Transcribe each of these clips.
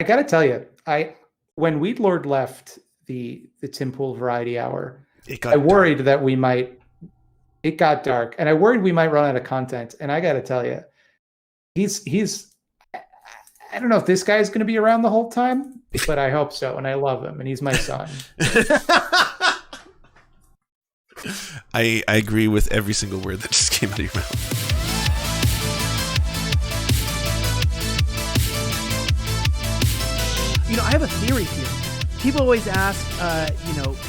I gotta tell you, when Weedlord left the Tim Pool Variety Hour, It I got worried dark. that we might. It got dark, and I worried we might run out of content. And I gotta tell you, he's. I don't know if this guy's going to be around the whole time, but I hope so, and I love him, and he's my son. I agree with every single word that just came out of your mouth. I have a theory here. People always ask,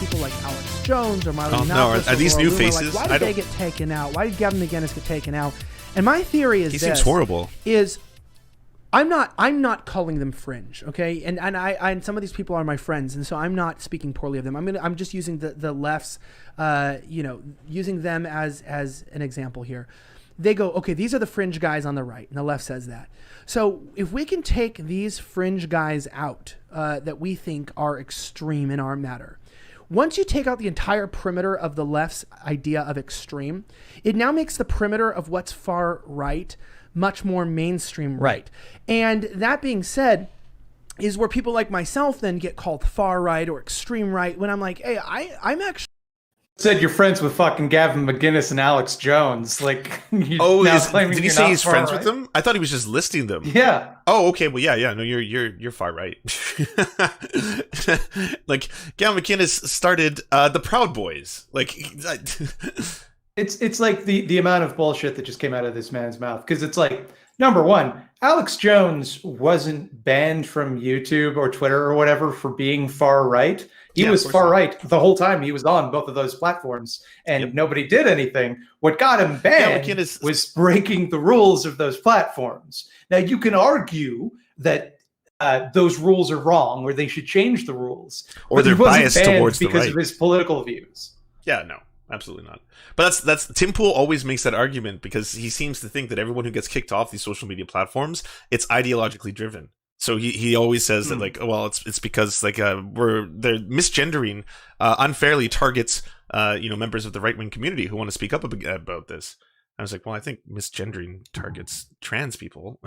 people like Alex Jones or Marlon are these new faces? Like, why did they get taken out? Why did Gavin McInnes get taken out? And my theory is he seems horrible. I'm not calling them fringe, okay? And some of these people are my friends, and so I'm not speaking poorly of them. I'm just using the left's, using them as an example here. They go, okay, these are the fringe guys on the right, and the left says that. So if we can take these fringe guys out that we think are extreme in our matter, once you take out the entire perimeter of the left's idea of extreme, it now makes the perimeter of what's far right much more mainstream right. And that being said, is where people like myself then get called far right or extreme right when I'm like, hey, I'm actually said you're friends with fucking Gavin McInnes and Alex Like, did he say he's friends with them? I thought he was just listing them. Yeah. Oh, okay. Well, yeah. No, you're far right. Like Gavin McInnes started the Proud Boys. Like, it's like the amount of bullshit that just came out of this man's mouth. Because it's like, number one, Alex Jones wasn't banned from YouTube or Twitter or whatever for being far right. He was far right the whole time he was on both of those platforms, and nobody did anything. What got him banned was breaking the rules of those platforms. Now, you can argue that those rules are wrong, or they should change the rules, or they're biased towards the right because of his political views. Yeah, no, absolutely not. But that's Tim Pool always makes that argument because he seems to think that everyone who gets kicked off these social media platforms, it's ideologically driven. So he always says that, like, well, it's because like they're misgendering unfairly targets members of the right wing community who want to speak up about this. I was like, well, I think misgendering targets trans people,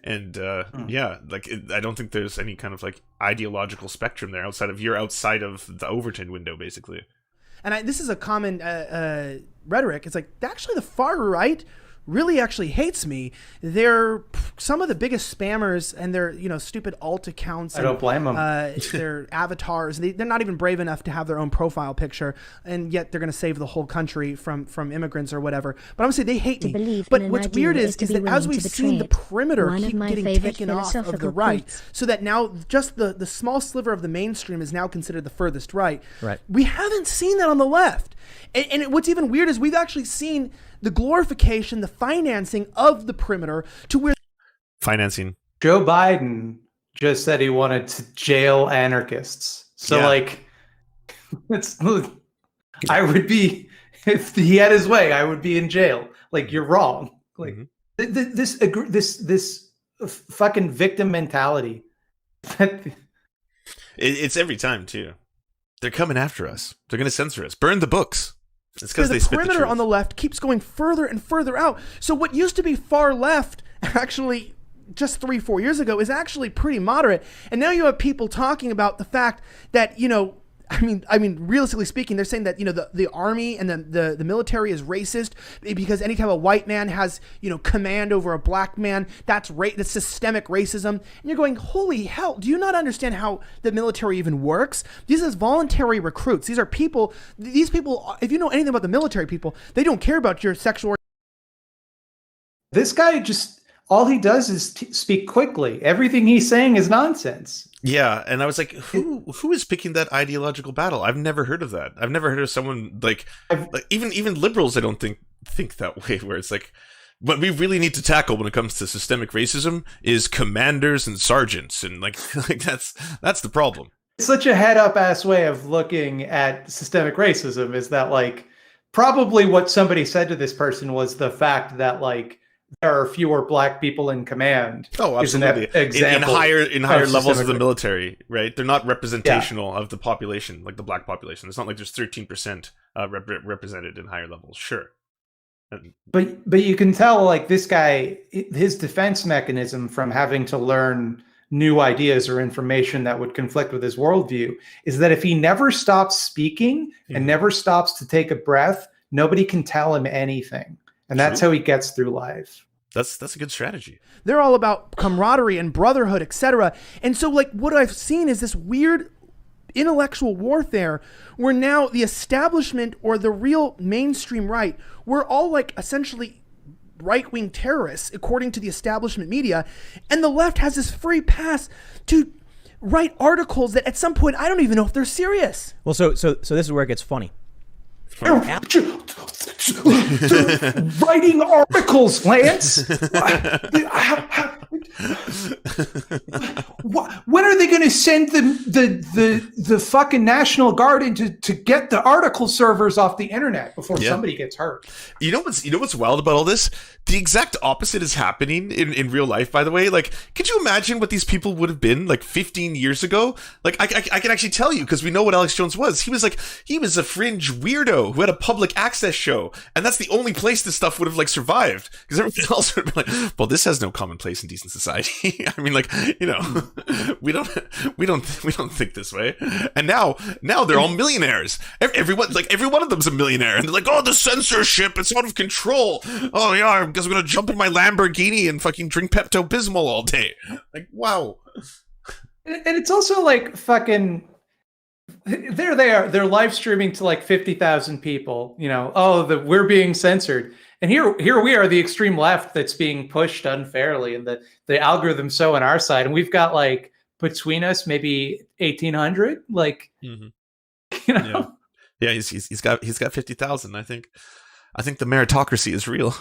and I don't think there's any kind of like ideological spectrum there outside of the Overton window, basically. And this is a common rhetoric. It's like actually the far right really actually hates me. They're some of the biggest spammers, and they're stupid alt accounts. I don't blame them. Their avatars. They're not even brave enough to have their own profile picture, and yet they're going to save the whole country from immigrants or whatever. But I'm saying they hate me. But what's weird is that as we've seen the perimeter keep getting taken off of the right, so that now just the small sliver of the mainstream is now considered the furthest right. Right. We haven't seen that on the left. And what's even weird is we've actually seen the glorification, the financing of the perimeter to where financing. Joe Biden just said he wanted to jail anarchists. So I would be, if he had his way, I would be in jail. Like, you're wrong. Like this fucking victim mentality. It's every time too. They're coming after us. They're going to censor us. Burn the books. It's because the perimeter on the left keeps going further and further out. So what used to be far left, actually, just 3-4 years ago, is actually pretty moderate. And now you have people talking about the fact that I mean, realistically speaking, they're saying that the army and the military is racist because anytime a white man has command over a black man, that's systemic racism. And you're going, holy hell! Do you not understand how the military even works? These are voluntary recruits. These are people. These people, if you know anything about the military people, they don't care about your sexual. This guy all he does is speak quickly. Everything he's saying is nonsense. Yeah, and I was like, who is picking that ideological battle? I've never heard of that. I've never heard of someone like even liberals. I don't think that way. Where it's like, what we really need to tackle when it comes to systemic racism is commanders and sergeants, and like that's the problem. It's such a head up ass way of looking at systemic racism. Is that like probably what somebody said to this person was the fact that like there are fewer black people in command. Oh, absolutely. In higher levels of the military, right? They're not representational of the population, like the black population. It's not like there's 13% represented in higher levels. Sure. But you can tell, like, this guy, his defense mechanism from having to learn new ideas or information that would conflict with his worldview, is that if he never stops speaking and never stops to take a breath, nobody can tell him anything. And that's how he gets through life. That's a good strategy. They're all about camaraderie and brotherhood, etc. And so, like, what I've seen is this weird intellectual warfare where now the establishment or the real mainstream right, we're all like essentially right-wing terrorists according to the establishment media, and the left has this free pass to write articles that at some point I don't even know if they're serious. Well, so this is where it gets funny. Writing articles, Lance. When are they going to send the fucking National Guard in to get the article servers off the internet before somebody gets hurt? You know what's wild about all this? The exact opposite is happening in real life, by the way. Like, could you imagine what these people would have been like 15 years ago? Like, I can actually tell you, because we know what Alex Jones was. He was a fringe weirdo who had a public access show, and that's the only place this stuff would have like survived, because everything else would have been like, well, this has no common place in decent society. I mean, like, you know, we don't think this way. And now they're all millionaires. Every one of them's a millionaire, and they're like, oh, the censorship, it's out of control. Oh yeah, because I'm gonna jump in my Lamborghini and fucking drink Pepto-Bismol all day. Like, wow. And it's also like fucking. There they are. They're live streaming to like 50,000 people. You know, we're being censored, and here we are, the extreme left that's being pushed unfairly, and the algorithm's so on our side, and we've got like between us maybe 1,800. Like, you know, yeah, he's got 50,000. I think the meritocracy is real.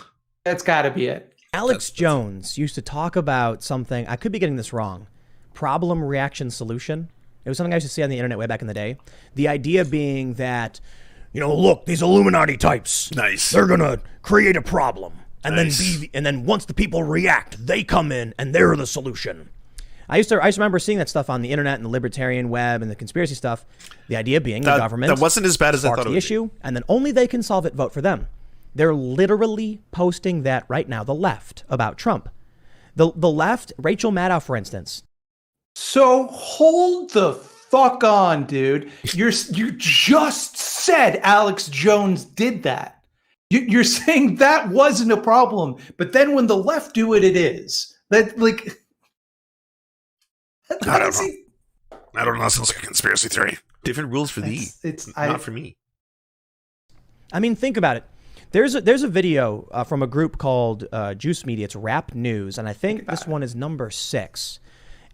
That's got to be it. Alex Jones used to talk about something. I could be getting this wrong. Problem, reaction, solution. It was something I used to see on the internet way back in the day. The idea being that, you know, look, these Illuminati types. Nice. They're gonna create a problem, and nice. then once the people react, they come in and they're the solution. I used to remember seeing that stuff on the internet and the libertarian web and the conspiracy stuff. The idea being the government that wasn't as bad as I thought it would the issue, and then only they can solve it. Vote for them. They're literally posting that right now. The left about Trump, the left. Rachel Maddow, for instance. So hold the fuck on, dude. You just said Alex Jones did that. You're saying that wasn't a problem, but then when the left do it, it is. That like. I don't know. It sounds like a conspiracy theory. Different rules for not for me. I mean, think about it. There's a video from a group called Juice Media. It's Rap News, and I think this one is number 6.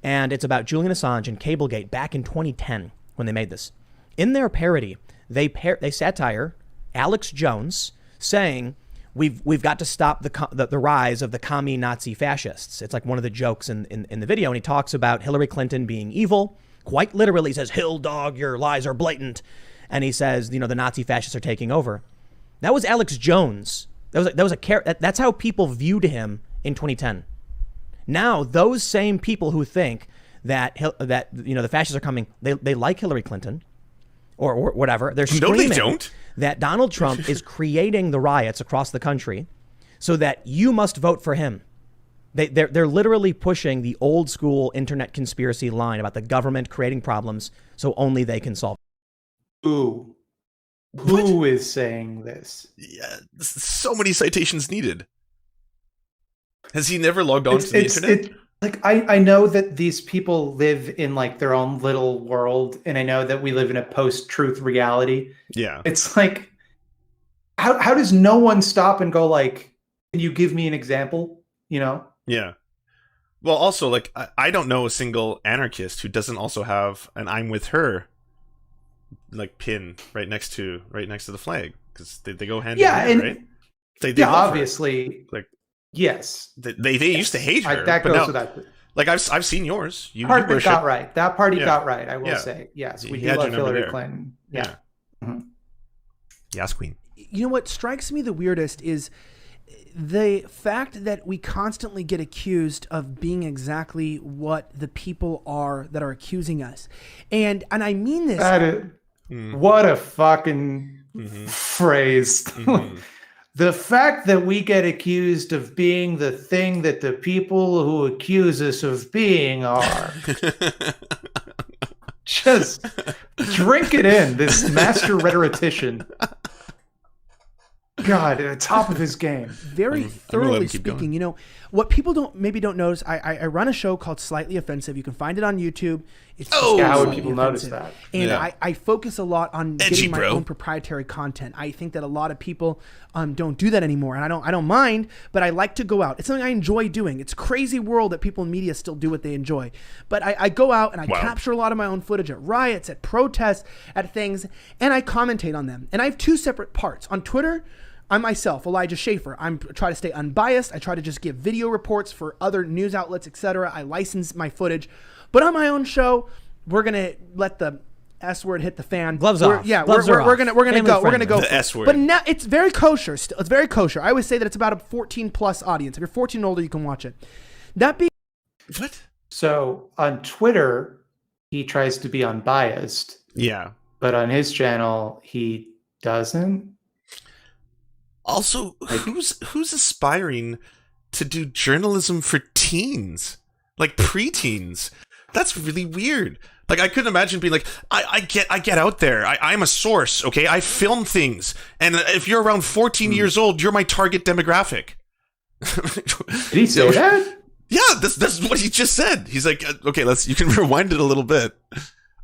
And it's about Julian Assange and Cablegate back in 2010 when they made this. In their parody, they satire Alex Jones saying, "We've got to stop the rise of the commie Nazi fascists." It's like one of the jokes in the video, and he talks about Hillary Clinton being evil. Quite literally, he says, "Hill dog, your lies are blatant," and he says, you know, the Nazi fascists are taking over. That was Alex Jones. That's how people viewed him in 2010. Now, those same people who think that you know the fascists are coming, they like Hillary Clinton, or whatever. They're screaming that Donald Trump is creating the riots across the country, so that you must vote for him. They're literally pushing the old school internet conspiracy line about the government creating problems, so only they can solve it. Ooh, who is saying this? Yeah, so many citations needed. Has he never logged on to the internet? I know that these people live in like their own little world, and I know that we live in a post-truth reality. Yeah. It's like, how does no one stop and go like, can you give me an example? You know? Yeah. Well, also, like, I don't know a single anarchist who doesn't also have an "I'm with her" like pin right next to the flag, because they go hand in hand, right? They obviously. Like, yes, they used to hate her. That goes without. Like I've seen yours. You got right. That party got right. I will say yes. We do love Hillary Clinton. Yeah. Mm-hmm. Yes, Queen. You know what strikes me the weirdest is the fact that we constantly get accused of being exactly what the people are that are accusing us, and I mean this. What a fucking phrase. Mm-hmm. The fact that we get accused of being the thing that the people who accuse us of being are. Just drink it in, this master rhetorician. God, at the top of his game. Very thoroughly speaking, you know, what people don't notice, I run a show called Slightly Offensive. You can find it on YouTube. It's how would people notice that? And I focus a lot on getting my own proprietary content. I think that a lot of people don't do that anymore, and I don't mind, but I like to go out. It's something I enjoy doing. It's a crazy world that people in media still do what they enjoy. But I go out and I capture a lot of my own footage at riots, at protests, at things, and I commentate on them. And I have two separate parts. On Twitter, I'm myself, Elijah Schaefer. I try to stay unbiased. I try to just give video reports for other news outlets, etc. I license my footage. But on my own show, we're going to let the S word hit the fan. Gloves off. Yeah, Gloves we're are going to go. We're going to go. The S word. But now it's very kosher. It's very kosher. I always say that it's about a 14 plus audience. If you're 14 and older, you can watch it. That being What? So on Twitter, he tries to be unbiased. Yeah. But on his channel, he doesn't. Also, who's aspiring to do journalism for teens, like preteens? That's really weird. Like, I couldn't imagine being like, I get out there. I'm a source, okay? I film things, and if you're around 14 years old, you're my target demographic. Did he say that? Yeah, that's what he just said. He's like, okay, you can rewind it a little bit.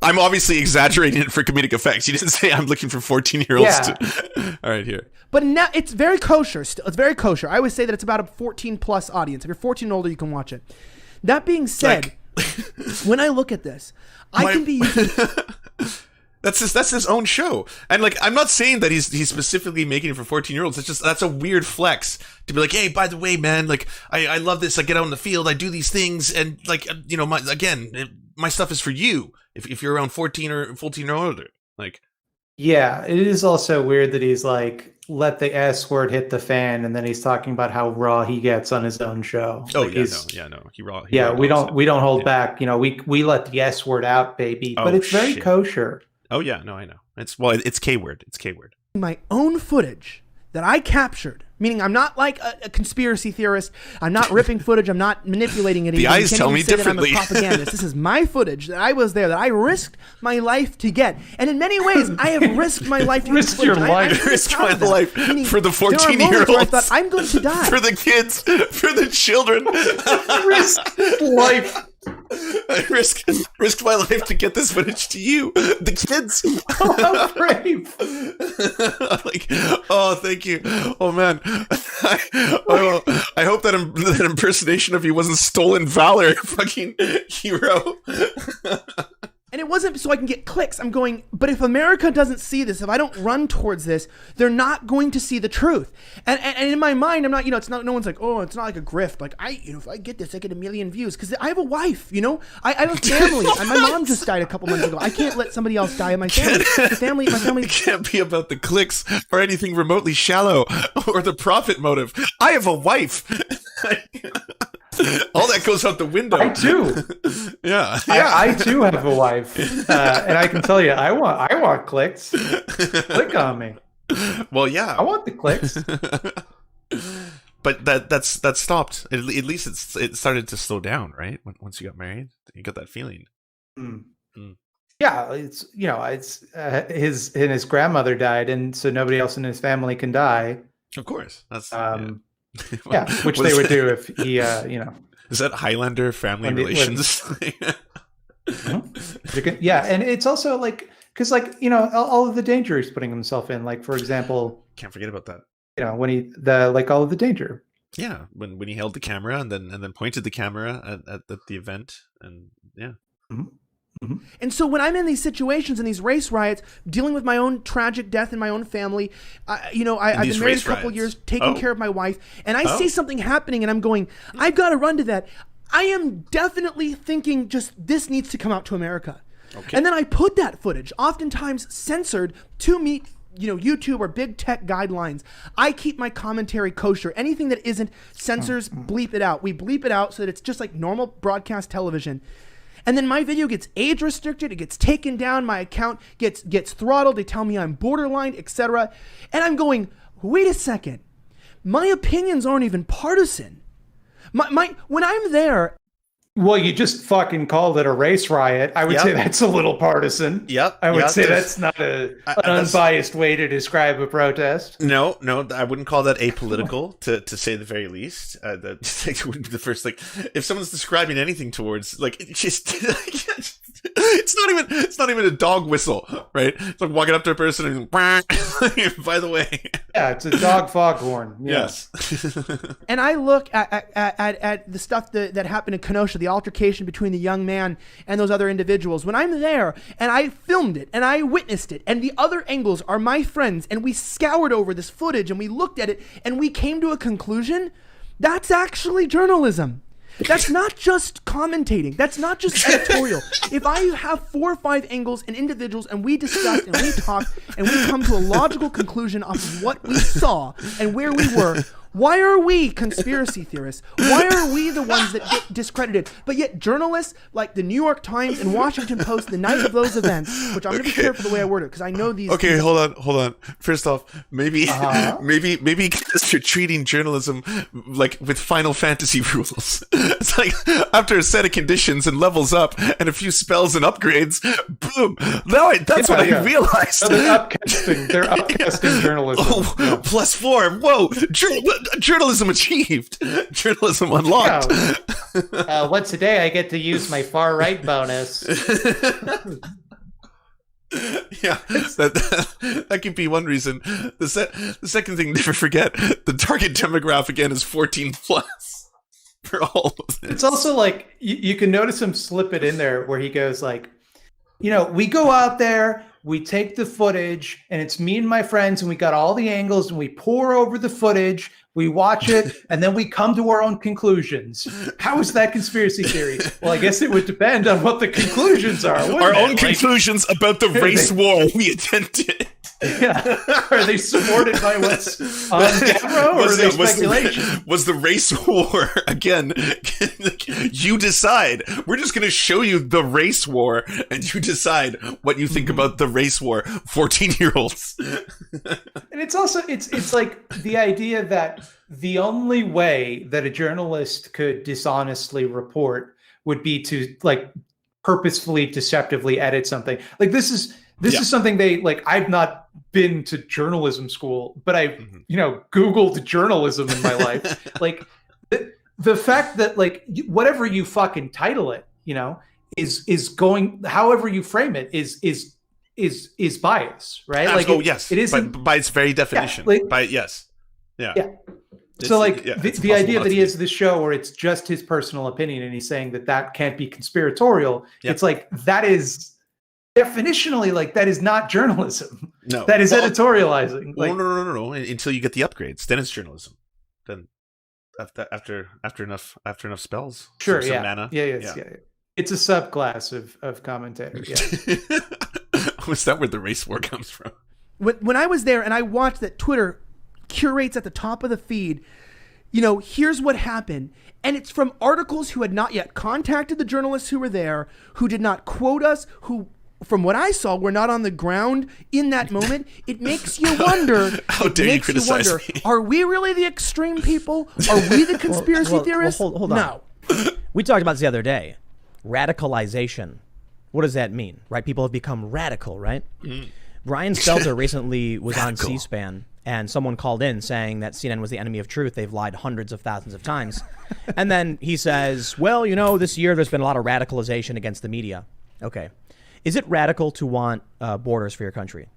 I'm obviously exaggerating it for comedic effects. You didn't say I'm looking for 14-year-olds. Yeah. All right, here. But now it's very kosher. Still, it's very kosher. I always say that it's about a 14 plus audience. If you're 14 and older, you can watch it. That being said, when I look at this, I can be using. That's his own show, and like, I'm not saying that he's specifically making it for 14-year-olds. It's just, that's a weird flex to be like, hey, by the way, man, like, I love this. I get out in the field, I do these things, and like, you know, my stuff is for you if you're around 14 or older. Like, yeah, it is also weird that he's like, let the S word hit the fan, and then he's talking about how raw he gets on his own show. Oh, like, no. We don't hold back. You know, we let the S word out, baby. But it's very kosher. Oh yeah, no, I know. It's K word. It's K word. My own footage that I captured, meaning I'm not like a conspiracy theorist. I'm not ripping footage. I'm not manipulating it. The eyes tell me differently. I'm a propagandist. This is my footage that I was there, that I risked my life to get. And in many ways, I have risked my life to Risked your life. Risked my life for the 14-year-olds. I thought, I'm going to die. For the kids. For the children. Risked life. I risked my life to get this footage to you, the kids. Oh, how brave! Like, oh, thank you. Oh man, I hope that impersonation of you wasn't stolen valor, fucking hero. And it wasn't so I can get clicks. I'm going, but if America doesn't see this, if I don't run towards this, they're not going to see the truth. And in my mind, I'm not, it's not, no one's like, oh, it's not like a grift. Like, if I get this, I get 1 million views. Because I have a wife, I have a family. And my mom just died a couple months ago. I can't let somebody else die in my family. My family. It can't be about the clicks or anything remotely shallow or the profit motive. I have a wife. All that goes out the window. I do. Yeah. I too have a wife, and I can tell you, I want clicks. Click on me. Well, yeah, I want the clicks. But that stopped. At least it started to slow down, right? Once you got married, you got that feeling. Yeah, it's his grandmother died, and so nobody else in his family can die. Of course, that's yeah, which they would do if he, Is that Highlander family relations? Yeah, and it's also like, because all of the danger he's putting himself in. Like, for example, can't forget about that. When all of the danger. Yeah, when he held the camera and then pointed the camera at the event, and yeah. Mm-hmm. Mm-hmm. And so when I'm in these situations, in these race riots, dealing with my own tragic death in my own family, I've been married a couple years, taking care of my wife, and I see something happening, and I'm going, I've got to run to that. I am definitely thinking, just this needs to come out to America. Okay. And then I put that footage, oftentimes censored, to meet YouTube or big tech guidelines. I keep my commentary kosher. Anything that isn't, censors bleep it out. We bleep it out so that it's just like normal broadcast television. And then my video gets age restricted, it gets taken down, my account gets throttled, they tell me I'm borderline, etc. And I'm going, wait a second. my opinions aren't even partisan. When I'm there. Well, you just fucking called it a race riot. I would say that's a little partisan. Yep. I would say that's not an unbiased way to describe a protest. No, I wouldn't call that apolitical, to say the very least. That wouldn't be the first, like, if someone's describing anything towards, like, it's not even a dog whistle, right? It's like walking up to a person and by the way. Yeah, it's a dog foghorn. Yes. And I look at the stuff that happened in Kenosha, the altercation between the young man and those other individuals. When I'm there and I filmed it and I witnessed it and the other angles are my friends and we scoured over this footage and we looked at it and we came to a conclusion, that's actually journalism. That's not just commentating. That's not just editorial. If I have 4 or 5 angles and individuals and we discuss and we talk and we come to a logical conclusion off of what we saw and where we were, why are we conspiracy theorists? Why are we the ones that get discredited? But yet journalists like the New York Times and Washington Post, the night of those events, which I'm going to be careful the way I word it because I know these. Okay, hold on. First off, maybe because you're treating journalism like with Final Fantasy rules. It's like after a set of conditions and levels up and a few spells and upgrades, boom. That's what I realized. So they're upcasting journalism. Oh, +4. Whoa. Journalism achieved. Journalism unlocked. Once a day I get to use my far right bonus. Yeah, that could be one reason. The second thing, never forget, the target demographic again is 14 plus for all of this. It's also like you can notice him slip it in there where he goes like, we go out there, we take the footage, and it's me and my friends, and we got all the angles, and we pour over the footage, we watch it, and then we come to our own conclusions. How is that conspiracy theory? Well, I guess it would depend on what the conclusions are. Our own conclusions about the race war we attended. Yeah. Are they supported by what's on camera, or are they speculation? Was the race war, again, you decide. We're just going to show you the race war, and you decide what you think about the race war, 14-year-olds. And it's also, it's like the idea that the only way that a journalist could dishonestly report would be to, like, purposefully, deceptively edit something. Like, this is something they, like, I've not been to journalism school, but I've, Googled journalism in my life. Like, the fact that, like, whatever you fucking title it, is going, however you frame it is bias, right? Like, yes. It is by its very definition. Yeah, Yeah. So, like, the idea that he has this show where it's just his personal opinion and he's saying that can't be conspiratorial, it's like, that is definitionally, like, that is not journalism. No. That is editorializing. Like, no. Until you get the upgrades, then it's journalism. Then after enough spells. Sure, some yeah. mana. Yeah. It's a subclass of commentator. Yeah. Was that where the race war comes from? When I was there and I watched that Twitter curates at the top of the feed, here's what happened. And it's from articles who had not yet contacted the journalists who were there, who did not quote us, who, from what I saw, were not on the ground in that moment. It makes you wonder. How dare you criticize me? Are we really the extreme people? Are we the conspiracy theorists? Hold on. No. We talked about this the other day. Radicalization. What does that mean, right? People have become radical, right? Brian Stelter recently was on C-SPAN, and someone called in saying that CNN was the enemy of truth. They've lied hundreds of thousands of times. And then he says, well, this year there's been a lot of radicalization against the media. Okay. Is it radical to want borders for your country?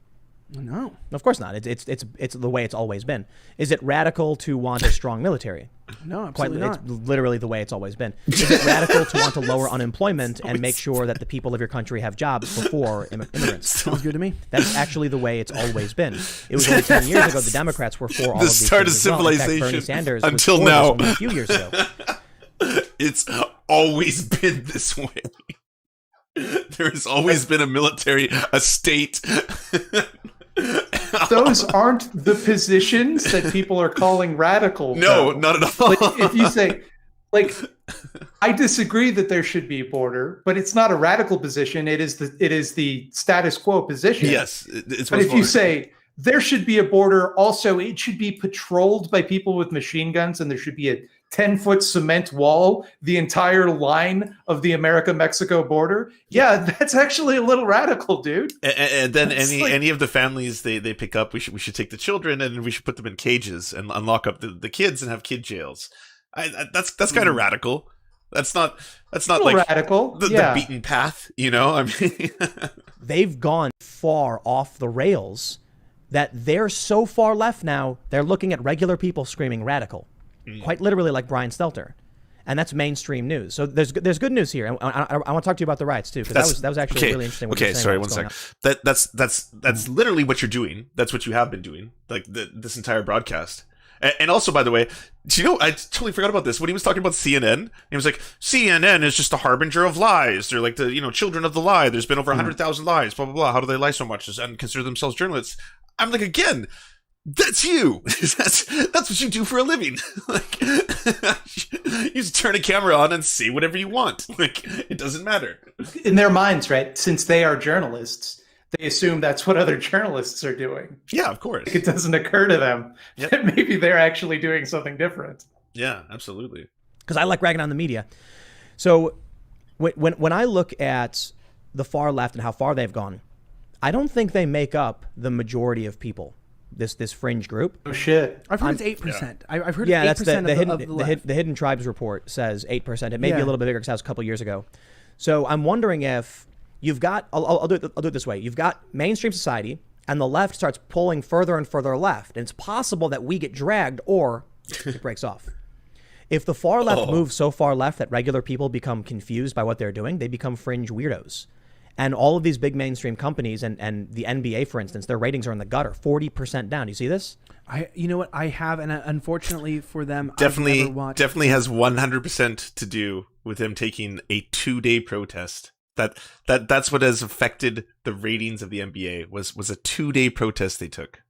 No. Of course not. It's the way it's always been. Is it radical to want a strong military? No, absolutely not. It's literally the way it's always been. Is it radical to want to lower unemployment and make sure that the people of your country have jobs before immigrants? Sounds good to me. That's actually the way it's always been. It was only 10 years ago the Democrats were for all of these The start of things as well. In fact, civilization Bernie Sanders until was for now. this only a few years ago. It's always been this way. There has always been a military, a state. those aren't the positions that people are calling radical. No, though. not at all. Like, if you say, like, I disagree that there should be a border, but it's not a radical position. It is the status quo position. Yes, it's but if you say there should be a border. Also, it should be patrolled by people with machine guns, and there should be a 10-foot cement wall the entire line of the America-Mexico border. Yeah, that's actually a little radical, dude. And then any of the families they pick up, we should take the children and we should put them in cages and lock up the kids and have kid jails. That's kind of radical. That's not like radical. The beaten path, you know? I mean, they've gone far off the rails that they're so far left now, they're looking at regular people screaming radical. Quite literally like Brian Stelter. And that's mainstream news. So there's good news here. I want to talk to you about the riots too, because that was actually really interesting. Okay, sorry, one sec. That's literally what you're doing. That's what you have been doing, like this entire broadcast. And also, by the way, do you know, I totally forgot about this. When he was talking about CNN, he was like, CNN is just a harbinger of lies. They're like the, children of the lie. There's been over 100,000 lies, blah, blah, blah. How do they lie so much and consider themselves journalists? I'm like, again, that's you. That's what you do for a living. Like, you just turn a camera on and say whatever you want. Like, it doesn't matter. In their minds, right? Since they are journalists, they assume that's what other journalists are doing. Yeah, of course. It doesn't occur to them that maybe they're actually doing something different. Yeah, absolutely. Because I like ragging on the media. So when I look at the far left and how far they've gone, I don't think they make up the majority of people. This fringe group. Oh shit! I've heard it's 8%. I've heard that's 8% the Hidden Tribes report says 8%. It may be a little bit bigger because that was a couple years ago. So I'm wondering if you've got. I'll do it this way. You've got mainstream society, and the left starts pulling further and further left, and it's possible that we get dragged or it breaks off. If the far left moves so far left that regular people become confused by what they're doing, they become fringe weirdos. And all of these big mainstream companies and the NBA, for instance, their ratings are in the gutter, 40% down. You see this? You know what? I have, and unfortunately for them, definitely has 100% to do with him taking a 2-day protest. That's what has affected the ratings of the NBA was a 2-day protest they took.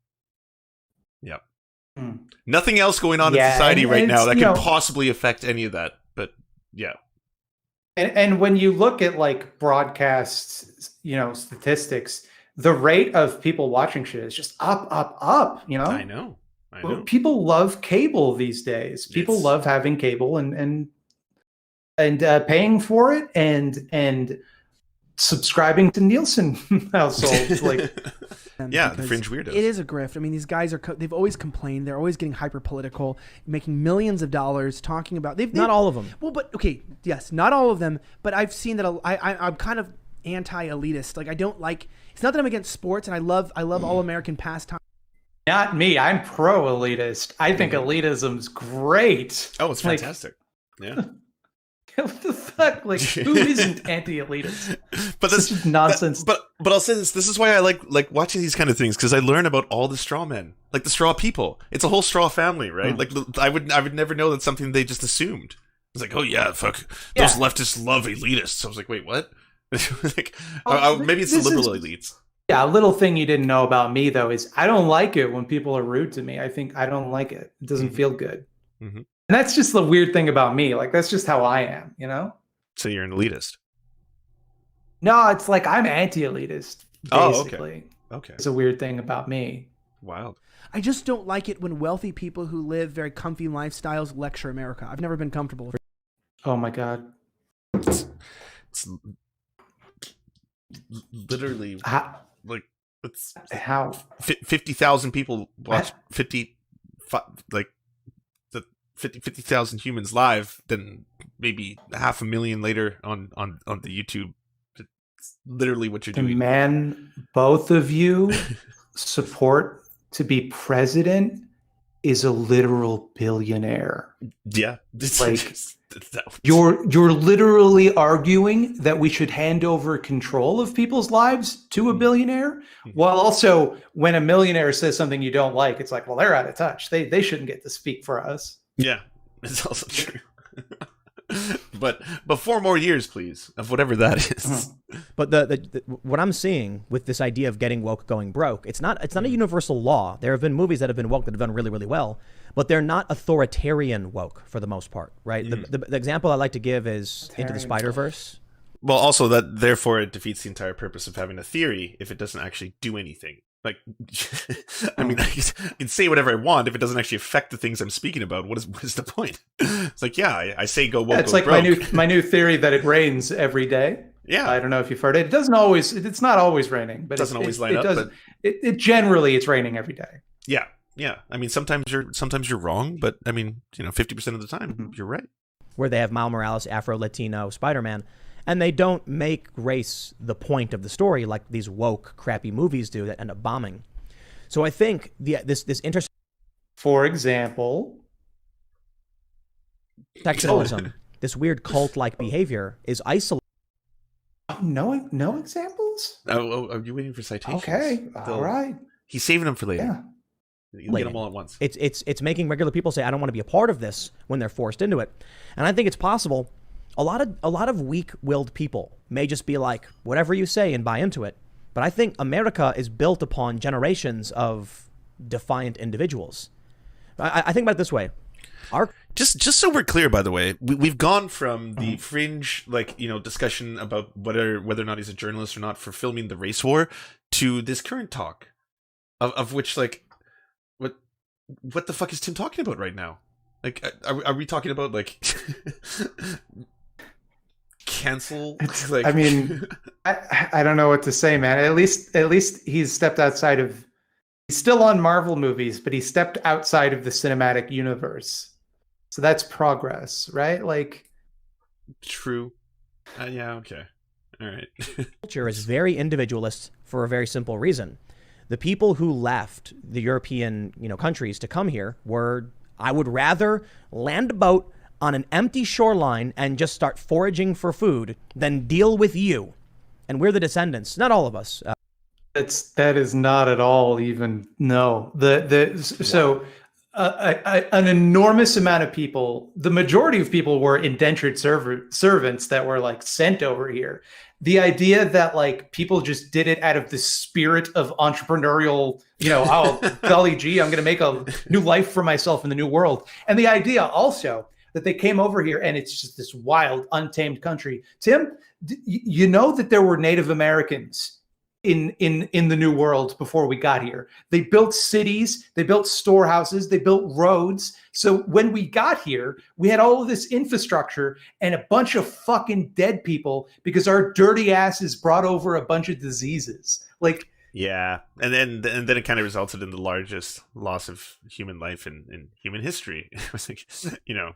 Yep. Nothing else going on in society right now that could possibly affect any of that. But yeah. And when you look at like broadcast, statistics, the rate of people watching shit is just up. I know. People love cable these days. People love having cable and paying for it and subscribing to Nielsen households. Like, the fringe weirdos. It is a grift. I mean, these guys they've always complained. They're always getting hyper political, making millions of dollars talking about. Not all of them. Well, but okay, yes, not all of them. But I've seen that. I'm kind of anti-elitist. Like, I don't like. It's not that I'm against sports, and I love all American pastime. Not me. I'm pro-elitist. I think elitism's great. Oh, it's fantastic. Yeah. What the fuck? Like, who isn't anti-elitist? But that's just nonsense. But I'll say this. This is why I like watching these kind of things, because I learn about all the straw men, like the straw people. It's a whole straw family, right? Like, I would never know that's something they just assumed. It's like, oh yeah, fuck, those leftists love elitists. I was like, wait, what? Like, maybe it's the liberal elites. Yeah, a little thing you didn't know about me though is I don't like it when people are rude to me. I don't like it. It doesn't feel good. Mm-hmm. And that's just the weird thing about me. Like, that's just how I am, So you're an elitist? No, it's like I'm anti-elitist, basically. Oh, okay. It's a weird thing about me. Wild. I just don't like it when wealthy people who live very comfy lifestyles lecture America. I've never been comfortable with it. Oh, my God. It's literally like it's how 50,000 people watch 50,000 humans live, then maybe 500,000 later on the YouTube. It's literally what you're doing. Man, both of you support to be president is a literal billionaire. Yeah. Like, you're literally arguing that we should hand over control of people's lives to a billionaire, while also when a millionaire says something you don't like, it's like, well, they're out of touch. They shouldn't get to speak for us. Yeah, it's also true. but 4 more years, please, of whatever that is. But the what I'm seeing with this idea of getting woke going broke, it's not a universal law. There have been movies that have been woke that have done really, really well, but they're not authoritarian woke for the most part, right? The example I like to give is Into the Spider-Verse. Well, also therefore it defeats the entire purpose of having a theory if it doesn't actually do anything. Like, I mean, I can say whatever I want if it doesn't actually affect the things I'm speaking about. What is the point? It's like, yeah, I say go woke. It's go like broke. my new theory that it rains every day. Yeah, I don't know if you've heard it. It doesn't always. It's not always raining, but it doesn't always line it up. doesn't. But It generally it's raining every day. yeah, yeah. I mean, sometimes you're wrong, but I mean, 50% of the time you're right. Where they have Miles Morales, Afro-Latino, Spider-Man, and they don't make race the point of the story like these woke, crappy movies do that end up bombing. So I think this For example, intersectionalism, this weird cult-like behavior is isolated. no examples. Oh, are you waiting for citations? Okay, all right. He's saving them for later. Yeah. You'll get them all at once. It's making regular people say, I don't want to be a part of this when they're forced into it. And I think it's possible a lot of weak-willed people may just be like, whatever you say, and buy into it. But I think America is built upon generations of defiant individuals. I think about it this way. Just so we're clear, by the way, we've gone from the fringe, discussion about whether or not he's a journalist or not for filming the race war to this current talk of which, like, what the fuck is Tim talking about right now? Like, are we talking about, like, cancel? Like, I mean, I don't know what to say, man. At least he's stepped outside of. He's still on Marvel movies, but he stepped outside of the cinematic universe. So that's progress, right? Like, true. Yeah. Okay. All right. Culture is very individualist for a very simple reason. The people who left the European, countries to come here were, I would rather land a boat on an empty shoreline and just start foraging for food than deal with you. And we're the descendants, not all of us. that is not at all even no. An enormous amount of people, the majority of people were indentured servants that were like sent over here. The idea that like people just did it out of the spirit of entrepreneurial, oh, golly gee, I'm going to make a new life for myself in the new world. And the idea also that they came over here and it's just this wild, untamed country. Tim, you know that there were Native Americans in the New World before we got here. They built cities, they built storehouses, they built roads. So when we got here, we had all of this infrastructure and a bunch of fucking dead people because our dirty asses brought over a bunch of diseases. Like, yeah, and then it kind of resulted in the largest loss of human life in human history. It was like,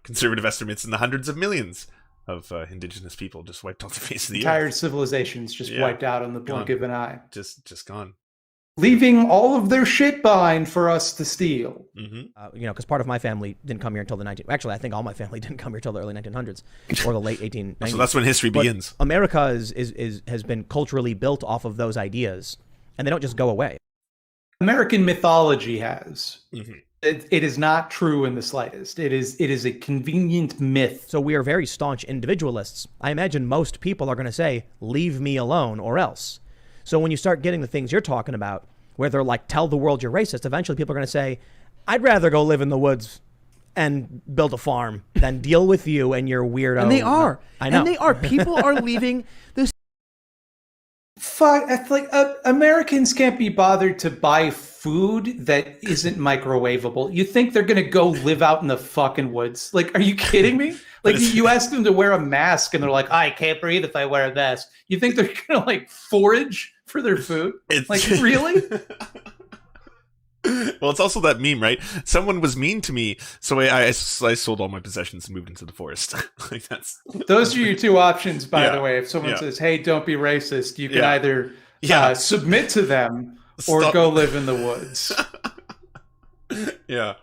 conservative estimates in the hundreds of millions of indigenous people just wiped off the face of the entire earth. civilizations just wiped out on the blink of an eye. Just gone. Leaving all of their shit behind for us to steal. Mm-hmm. Because part of my family didn't come here until the Actually, I think all my family didn't come here until the early 1900s or the late 1890s. So that's when history begins. America has been culturally built off of those ideas, and they don't just go away. American mythology has. Mm-hmm. It is not true in the slightest. It is a convenient myth. So we are very staunch individualists. I imagine most people are going to say, leave me alone or else. So when you start getting the things you're talking about, where they're like, tell the world you're racist, eventually people are going to say, I'd rather go live in the woods and build a farm than deal with you and your weirdo. And they are. I know. And they are. People are leaving this. Fuck, it's like Americans can't be bothered to buy food that isn't microwavable. You think they're gonna go live out in the fucking woods? Like, are you kidding me? Like, you ask them to wear a mask and they're like, I can't breathe if I wear a mask. You think they're gonna like forage for their food? Like, really? Well, it's also that meme, right? Someone was mean to me, so I sold all my possessions and moved into the forest. Like, that's those are your two options, by the way. If someone says, "Hey, don't be racist," you can either submit to them or go live in the woods. Yeah.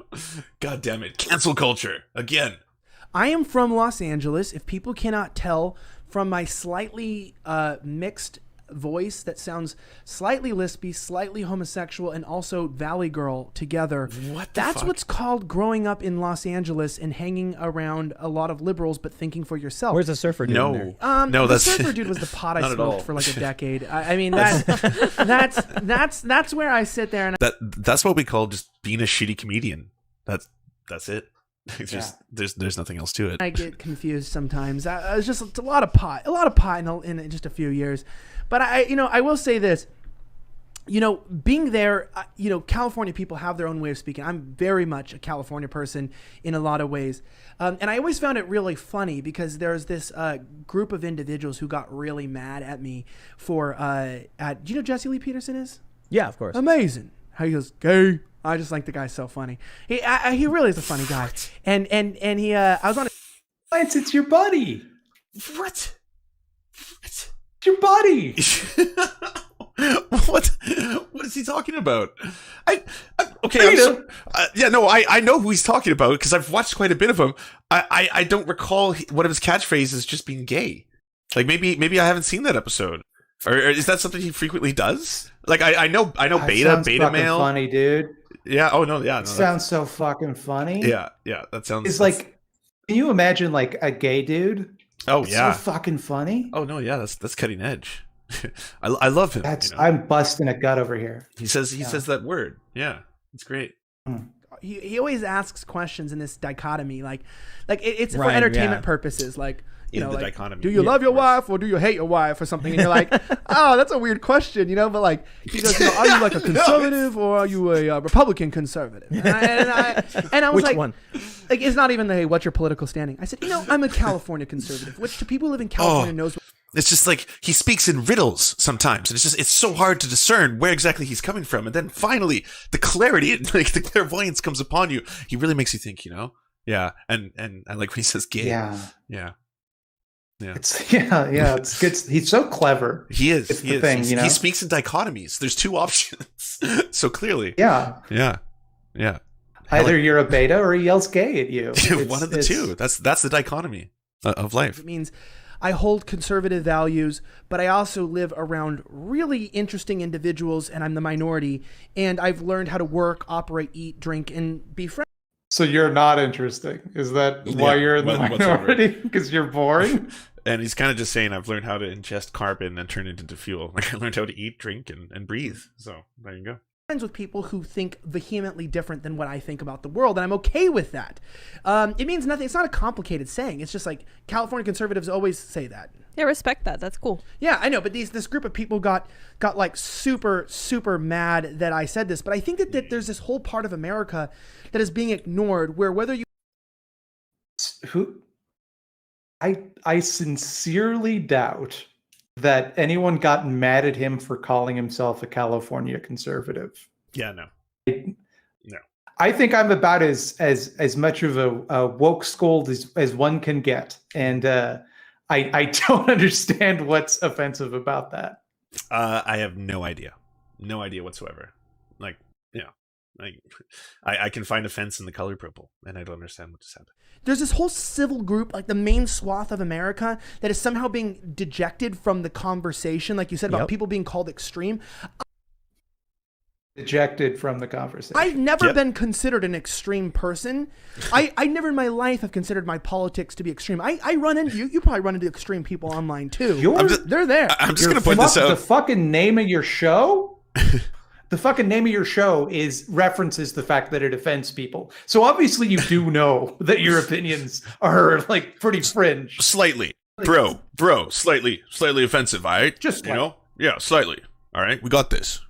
God damn it! Cancel culture again. I am from Los Angeles. If people cannot tell from my slightly mixed voice that sounds slightly lispy, slightly homosexual, and also Valley Girl together. That's what's called growing up in Los Angeles and hanging around a lot of liberals, but thinking for yourself. Where's the surfer dude? No, the surfer dude was the pot I smoked for like a decade. I mean, that's where I sit there and that's what we call just being a shitty comedian. That's it. It's just there's nothing else to it. I get confused sometimes. It's just a lot of pot in just a few years. But I will say this: being there, California people have their own way of speaking. I'm very much a California person in a lot of ways. And I always found it really funny because there's this group of individuals who got really mad at me for, do you know who Jesse Lee Peterson is? Yeah, of course. Amazing. How he goes, gay. I just think the guy's so funny. He really is a funny guy. And he, I was on Lance, it's your buddy. What? It's your buddy. What is he talking about? Okay. I know who he's talking about because I've watched quite a bit of him. I don't recall one of his catchphrases just being gay. Like maybe I haven't seen that episode. Or is that something he frequently does? Like I know beta male. Funny, dude. Yeah. Oh no. Yeah. No, sounds so fucking funny. Yeah. Yeah. That sounds. It's like, can you imagine like a gay dude? Oh it's yeah. so fucking funny. Oh no. Yeah. That's cutting edge. I love him. I'm busting a gut over here. He says that word. Yeah. It's great. He always asks questions in this dichotomy, like it's for entertainment purposes, like. The like, dichotomy. Do you love your wife or do you hate your wife or something? And you're like, oh, that's a weird question, but like, he goes, are you like a conservative or are you a Republican conservative? And I was Which like, one? Like, it's not even what's your political standing? I said, I'm a California conservative, which to people who live in California knows. It's just like he speaks in riddles sometimes, and it's so hard to discern where exactly he's coming from. And then finally, the clarity, like the clairvoyance, comes upon you. He really makes you think, Yeah, and I like when he says "gay." Yeah. It's It's good. He's so clever. He is. It's the thing, He speaks in dichotomies. There's two options, so clearly. Yeah. Like, Either you're a beta or he yells gay at you. One of the two. That's the dichotomy of life. It means I hold conservative values, but I also live around really interesting individuals, and I'm the minority. And I've learned how to work, operate, eat, drink, and be friends. So you're not interesting. Is that why you're in the minority? Because you're boring? And he's kind of just saying, I've learned how to ingest carbon and turn it into fuel. Like I learned how to eat, drink, and breathe. So there you go. Friends with people who think vehemently different than what I think about the world, and I'm okay with that. It means nothing. It's not a complicated saying. It's just like California conservatives always say that. Yeah, respect that. That's cool. Yeah, I know, but this group of people got like super, super mad that I said this, but I think that there's this whole part of America that is being ignored where whether you... I sincerely doubt that anyone got mad at him for calling himself a California conservative. Yeah, no. No. I think I'm about as much of a woke scold as one can get. And I don't understand what's offensive about that. I have no idea. No idea whatsoever. Like, I can find offense in the color purple, and I don't understand what just happened. There's this whole civil group, like the main swath of America, that is somehow being dejected from the conversation, like you said, about people being called extreme. Ejected from the conversation. I've never been considered an extreme person. I never in my life have considered my politics to be extreme. I run into you probably run into extreme people online too. They're there. I'm just going to point this out. The fucking name of your show? The fucking name of your show references the fact that it offends people. So obviously you do know that your opinions are like pretty fringe. Slightly. Bro, slightly offensive, all right? Just Yeah, slightly. All right, we got this.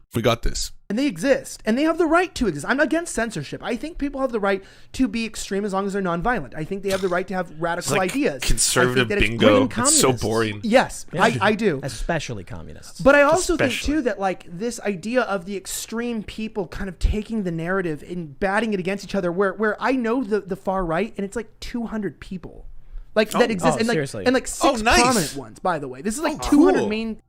And they exist, and they have the right to exist. I'm against censorship. I think people have the right to be extreme as long as they're nonviolent. I think they have the right to have radical ideas. Conservative bingo. It's so boring. Yes, I do. Especially communists. But I also think, too, that like this idea of the extreme people kind of taking the narrative and batting it against each other, where I know the far right, and it's like 200 people. That exist. And seriously. And like 6 nice. prominent ones, by the way. This is like 200 cool. main...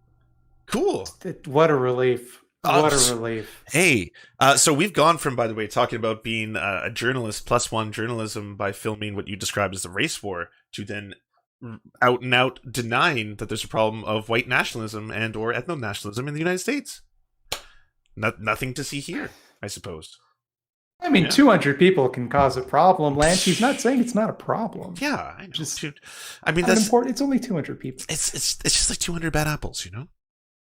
Cool. What a relief. What a relief. Hey, so we've gone from, by the way, talking about being a journalist, +1 journalism by filming what you described as a race war, to then out and out denying that there's a problem of white nationalism and or ethno-nationalism in the United States. Nothing to see here, I suppose. I mean, 200 people can cause a problem, Lance. He's not saying it's not a problem. Yeah, I know. I mean, that's important. It's only 200 people. It's just like 200 bad apples,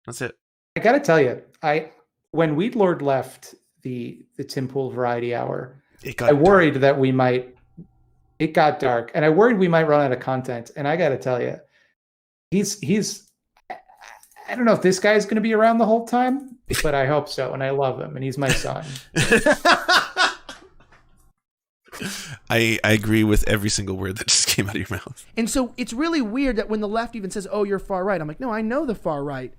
That's it. I gotta tell you, when Weedlord left the Tim Pool Variety Hour, I worried that we might. It got dark, and I worried we might run out of content. And I gotta tell you, he's I don't know if this guy's going to be around the whole time, but I hope so, and I love him, and he's my son. I agree with every single word that just came out of your mouth. And so it's really weird that when the left even says, "Oh, you're far right," I'm like, "No, I know the far right."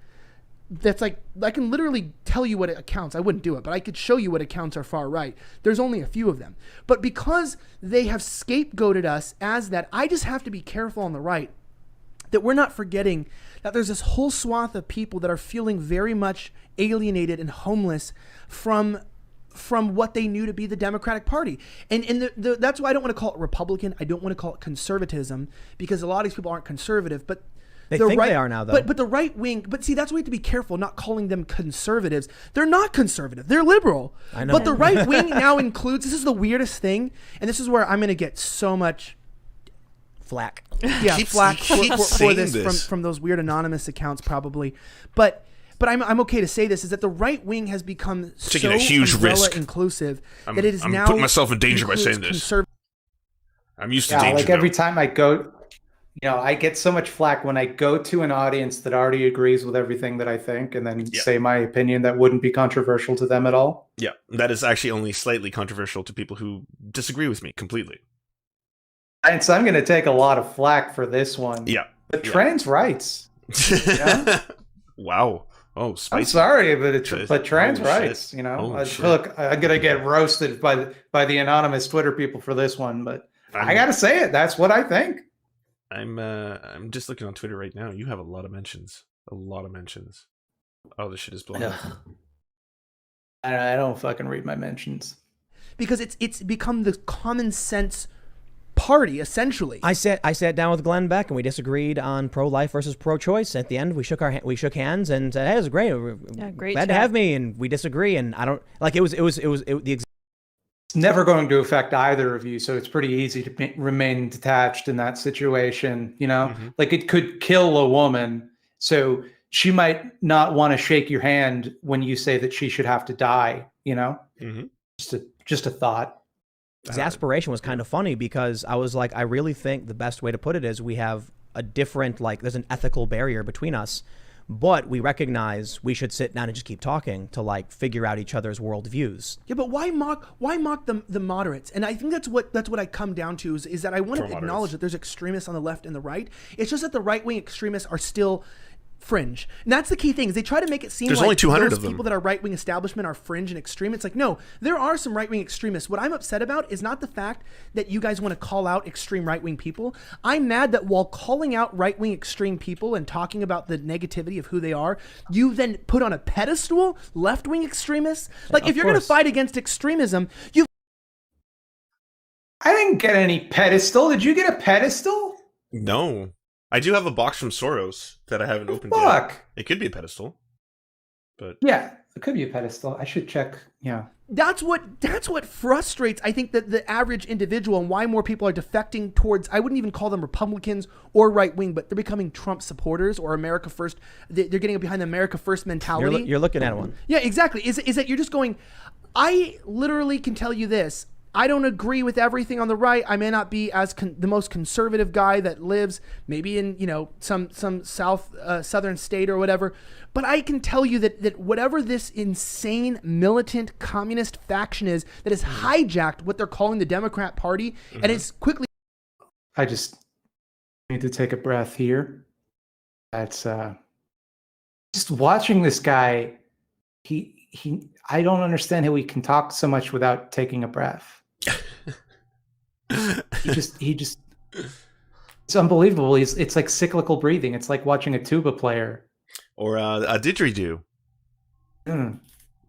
That's like, I can literally tell you what accounts. I wouldn't do it, but I could show you what accounts are far right. There's only a few of them. But because they have scapegoated us as that, I just have to be careful on the right that we're not forgetting that there's this whole swath of people that are feeling very much alienated and homeless from what they knew to be the Democratic Party. And that's why I don't want to call it Republican. I don't want to call it conservatism, because a lot of these people aren't conservative, but They think they are now, though. But the right wing, but see, that's why we have to be careful not calling them conservatives. They're not conservative. They're liberal. I know. But the right wing now includes, this is the weirdest thing, and this is where I'm going to get so much flack. Yeah, flack for this from those weird anonymous accounts probably. But I'm okay to say this, is that the right wing has become taking so a huge risk, inclusive that it is I'm now putting myself in danger by saying this. I'm used to danger. Like every time I go, I get so much flack when I go to an audience that already agrees with everything that I think, and then say my opinion that wouldn't be controversial to them at all. Yeah, that is actually only slightly controversial to people who disagree with me completely. And so I'm going to take a lot of flack for this one. Yeah. But trans rights. Wow. Oh, spicy. I'm sorry, but trans rights, shit. Look, I'm going to get roasted by the anonymous Twitter people for this one, but I got to say it. That's what I think. I'm just looking on Twitter right now. You have a lot of mentions. Oh, this shit is blowing up. I don't fucking read my mentions. Because it's become the common sense party, essentially. I sat down with Glenn Beck and we disagreed on pro-life versus pro-choice. At the end, we shook hands and said, "Hey, it was great. Great Glad to have me." And we disagree, and I don't like it was the. It's never going to affect either of you, so it's pretty easy to remain detached in that situation. Like it could kill a woman, so she might not want to shake your hand when you say that she should have to die. Just a thought. Exasperation was kind of funny because I was like, I really think the best way to put it is we have a different, there's an ethical barrier between us, but we recognize we should sit down and just keep talking to figure out each other's worldviews. Yeah, but why mock the moderates? And I think that's what I come down to is that I want to acknowledge that there's extremists on the left and the right. It's just that the right wing extremists are still fringe. And that's the key thing, is they try to make it seem there's like only 200 those of them. people that are right-wing establishment are fringe and extreme. It's like, no, there are some right-wing extremists. What I'm upset about is not the fact that you guys want to call out extreme right-wing people. I'm mad that while calling out right-wing extreme people and talking about the negativity of who they are, you then put on a pedestal left-wing extremists. If you're going to fight against extremism, I didn't get any pedestal. Did you get a pedestal? No. I do have a box from Soros that I haven't opened yet. It could be a pedestal, but yeah, it could be a pedestal. I should check. Yeah, that's what frustrates, I think, that the average individual, and why more people are defecting towards. I wouldn't even call them Republicans or right wing, but they're becoming Trump supporters or America First. They're getting behind the America First mentality. You're looking at one. Yeah, exactly. Is that you're just going? I literally can tell you this. I don't agree with everything on the right. I may not be as the most conservative guy that lives maybe in some southern state or whatever, but I can tell you that whatever this insane militant communist faction is that has hijacked what they're calling the Democrat Party, and it's quickly. I just need to take a breath here. That's just watching this guy. I don't understand how he can talk so much without taking a breath. He just it's unbelievable. It's like cyclical breathing. It's like watching a tuba player or a didgeridoo.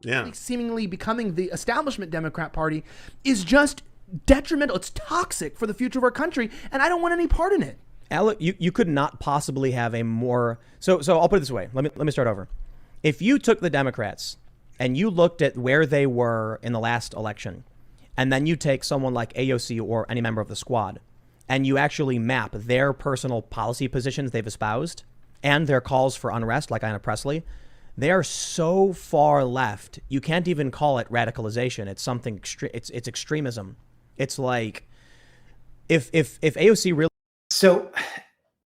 Yeah, seemingly becoming the establishment Democrat Party is just detrimental. It's toxic for the future of our country, and I don't want any part in it. Alec, you could not possibly have a more so I'll put it this way. Let me start over. If you took the Democrats and you looked at where they were in the last election, and then you take someone like AOC or any member of the squad, and you actually map their personal policy positions they've espoused and their calls for unrest, like Ayanna Pressley, they are so far left, you can't even call it radicalization. It's something it's extremism. It's like if AOC really. So,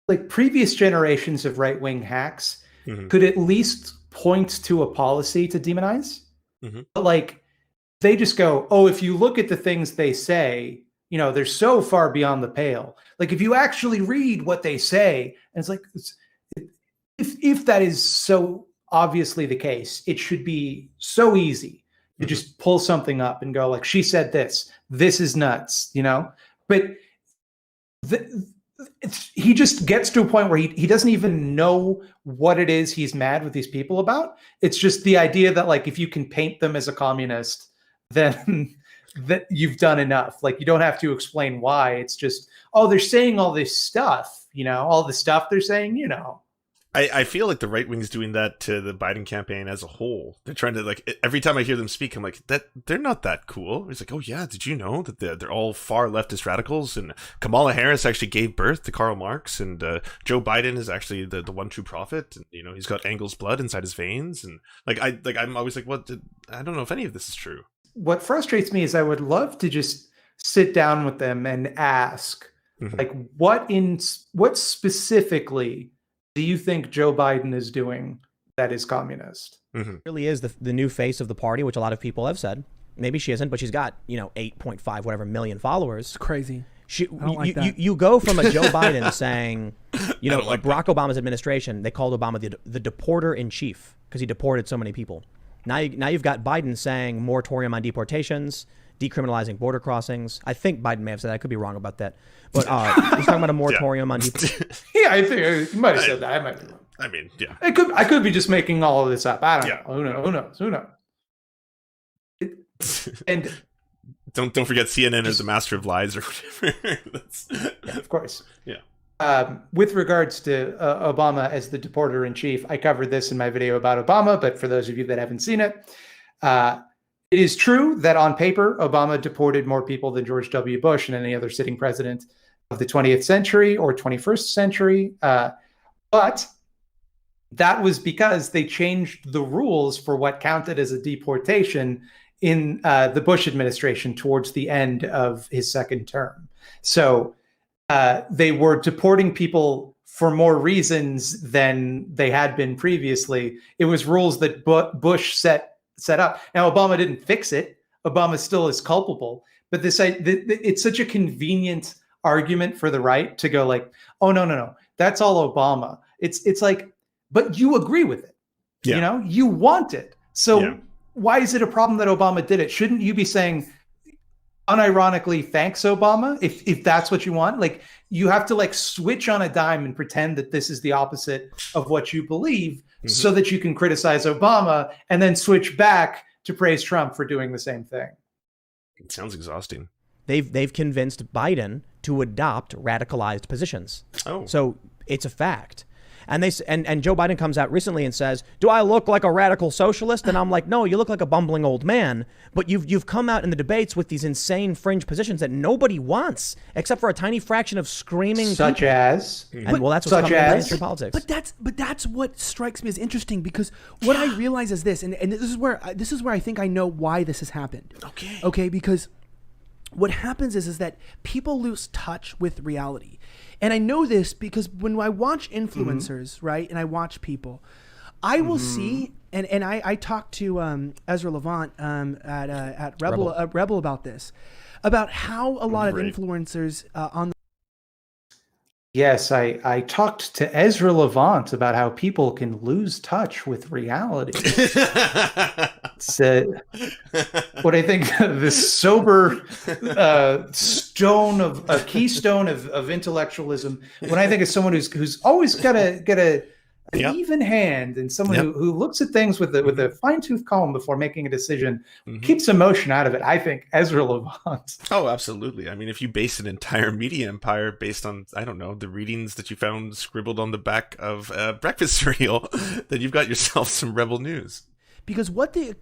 like previous generations of right-wing hacks could at least point to a policy to demonize. But like, they just go, oh, if you look at the things they say, you know, they're so far beyond the pale. Like, if you actually read what they say, and it's like, if that is so obviously the case, it should be so easy to just pull something up and go like, she said this is nuts, you know? But he just gets to a point where he doesn't even know what it is he's mad with these people about. It's just the idea that like, if you can paint them as a communist, then that you've done enough. Like, you don't have to explain why. It's just, oh, they're saying all this stuff, you know, all the stuff they're saying, you know. I feel like the right wing's doing that to the Biden campaign as a whole. They're trying to, like, every time I hear them speak, I'm like, that they're not that cool. It's like, oh yeah, did you know that they're all far leftist radicals? And Kamala Harris actually gave birth to Karl Marx, and Joe Biden is actually the one true prophet. And, you know, he's got Engel's blood inside his veins, and I'm always like, I don't know if any of this is true. What frustrates me is I would love to just sit down with them and ask, like, what specifically do you think Joe Biden is doing that is communist? Really is the new face of the party, which a lot of people have said. Maybe she isn't, but she's got, you know, 8.5 whatever million followers. It's crazy. You go from a Joe Biden saying, you know, like Barack Obama's administration, they called Obama the deporter in chief because he deported so many people. Now you've got Biden saying moratorium on deportations, decriminalizing border crossings. I think Biden may have said that. I could be wrong about that. But he's talking about a moratorium on deportations. Yeah, I think he might have said that. I might be wrong. I mean, yeah. I could be just making all of this up. I don't know. Who knows? And don't forget CNN is the master of lies or whatever. Yeah, of course. Yeah. With regards to Obama as the deporter in chief, I covered this in my video about Obama, but for those of you that haven't seen it, it is true that on paper, Obama deported more people than George W. Bush and any other sitting president of the 20th century or 21st century. But that was because they changed the rules for what counted as a deportation in the Bush administration towards the end of his second term. So they were deporting people for more reasons than they had been previously. It was rules that Bush set up. Now, Obama didn't fix it. Obama still is culpable. But it's such a convenient argument for the right to go like, oh, no, that's all Obama. It's like, but you agree with it. Yeah. You know, you want it. So why is it a problem that Obama did it? Shouldn't you be saying, unironically, thanks, Obama, if that's what you want? Like, you have to like switch on a dime and pretend that this is the opposite of what you believe so that you can criticize Obama and then switch back to praise Trump for doing the same thing. It sounds exhausting. They've convinced Biden to adopt radicalized positions. Oh. So it's a fact. And Joe Biden comes out recently and says, do I look like a radical socialist? And I'm like, no, you look like a bumbling old man. But you've come out in the debates with these insane fringe positions that nobody wants, except for a tiny fraction of screaming such people. As and, well, that's what's coming in mainstream politics. But that's what strikes me as interesting, because what I realize is this, and this is where I think I know why this has happened. Okay, because what happens is that people lose touch with reality. And I know this because when I watch influencers, right, and I watch people, I will see, and I talked to Ezra Levant at Rebel about this, about how a lot of influencers on the Yes, I talked to Ezra Levant about how people can lose touch with reality. It's what I think the sober keystone of intellectualism. When I think of someone who's always got an even hand, and someone who looks at things with a fine-tooth comb before making a decision, keeps emotion out of it. I think Ezra Levant. Oh, absolutely. I mean, if you base an entire media empire based on, I don't know, the readings that you found scribbled on the back of breakfast cereal, then you've got yourself some rebel news. Because